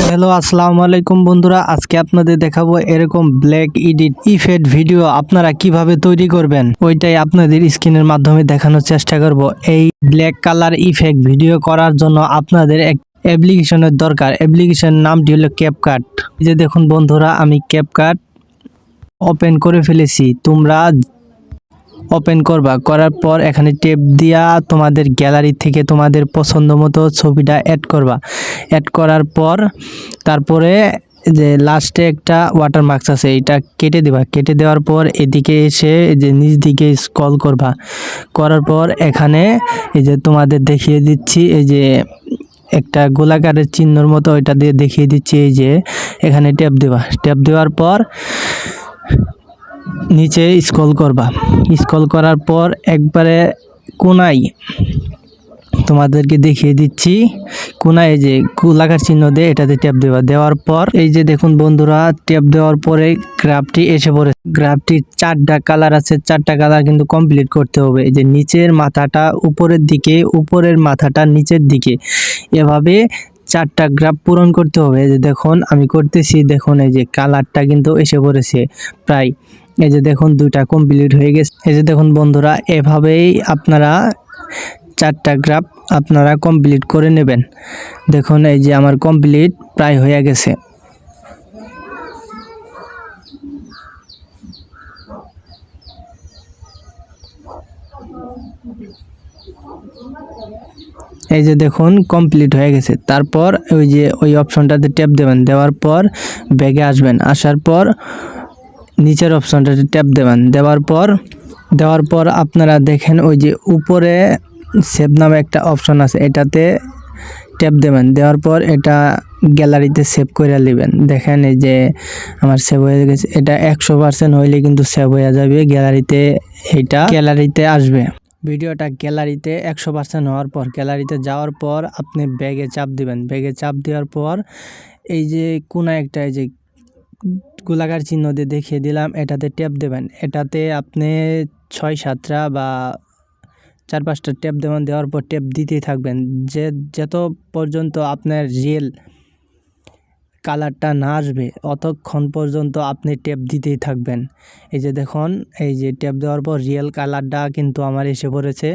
Hello আসসালামু আলাইকুম বন্ধুরা, আজকে আপনাদের দেখাবো এরকম ব্ল্যাক এডিট ইফেক্ট ভিডিও আপনারা কিভাবে তৈরি করবেন, ওইটাই আপনাদের স্ক্রিনের মাধ্যমে দেখানোর চেষ্টা করব। এই ব্ল্যাক কালার ইফেক্ট ভিডিও করার জন্য আপনাদের এক অ্যাপ্লিকেশনের দরকার। অ্যাপ্লিকেশনের নামটি হলো ক্যাপকাট। এই যে দেখুন বন্ধুরা, আমি ক্যাপকাট ওপেন করে ফেলেছি। তোমরা ওপেন করবা, করার পর এখানে টেপ দিয়া তোমাদের গ্যালারি থেকে তোমাদের পছন্দ মতো ছবিটা অ্যাড করবা। অ্যাড করার পর তারপরে যে লাস্টে একটা ওয়াটারমার্ক আছে, এটা কেটে দেবা। কেটে দেওয়ার পর এদিকে এসে যে নিচ দিকে স্ক্রল করবা। করার পর এখানে এই যে তোমাদের দেখিয়ে দিচ্ছি, এই যে একটা গোলাকারের চিহ্নর মতো ওইটা দিয়ে দেখিয়ে দিচ্ছি। এই যে এখানে ট্যাপ দেবা। ট্যাপ দেওয়ার পর নিচে স্ক্রল করবা। স্ক্রল করার পর একবারে কোনায় তোমাদেরকে দেখিয়ে দিচ্ছি, কোনায় যে গোলাকার চিহ্ন দিয়ে এটাতে ট্যাপ দেবা। দেওয়ার পর এই যে দেখুন বন্ধুরা, ট্যাপ দেওয়ার পরে গ্রাফটি এসে পড়ে। গ্রাফটির 4টা কালার আছে, 4টা কালার কিন্তু কমপ্লিট করতে হবে। এই যে নিচের মাথাটা উপরের দিকে, উপরের মাথাটা নিচের দিকে, এভাবে 4টা গ্রাফ পূরণ করতে হবে। এই যে দেখুন আমি করতেছি, দেখুন এই যে কালারটা কিন্তু এসে পড়েছে প্রায়। এই যে দেখুন 2টা কমপ্লিট হয়ে গেছে। এই যে দেখুন বন্ধুরা, এভাবেই আপনারা 4টা গ্রাফ আপনারা কমপ্লিট করে নেবেন। দেখুন এই যে আমার কমপ্লিট প্রায় হয়ে গেছে। এই যে দেখুন কমপ্লিট হয়ে গেছে। তারপর ওই যে ওই অপশনটাতে ট্যাপ দেবেন। দেওয়ার পর ব্যাগে আসবেন। আসার পর নিচের অপশনটাতে ট্যাপ দেবেন। দেওয়ার পর আপনারা দেখেন ওই যে উপরে সেভ নামে একটা অপশন আছে, এটাতে ট্যাপ দেবেন। দেওয়ার পর এটা গ্যালারিতে সেভ করে নেবেন। দেখেন এই যে আমার সেভ হয়ে গেছে। এটা 100% হইলে কিন্তু সেভ হয়ে যাবে গ্যালারিতে, এটা গ্যালারিতে আসবে। ভিডিওটা গ্যালারিতে 100% হওয়ার পর, গ্যালারিতে যাওয়ার পর আপনি ব্যাগে চাপ দিবেন। ব্যাগে চাপ দেওয়ার পর এই যে কোনা একটা এই যে গোলাকার চিহ্ন দিয়ে দেখিয়ে দিলাম, এটাতে ট্যাপ দেবেন। এটাতে আপনি 6-7টা বা 4-5টা ট্যাপ দেবেন। দেওয়ার পর ট্যাপ দিতেই থাকবেন, যত পর্যন্ত আপনার রিয়েল কালারটা না আসবে অতক্ষণ পর্যন্ত আপনি ট্যাপ দিতেই থাকবেন। এই যে দেখুন, এই যে ট্যাপ দেওয়ার পর রিয়েল কালারটা কিন্তু আমার এসে পড়েছে।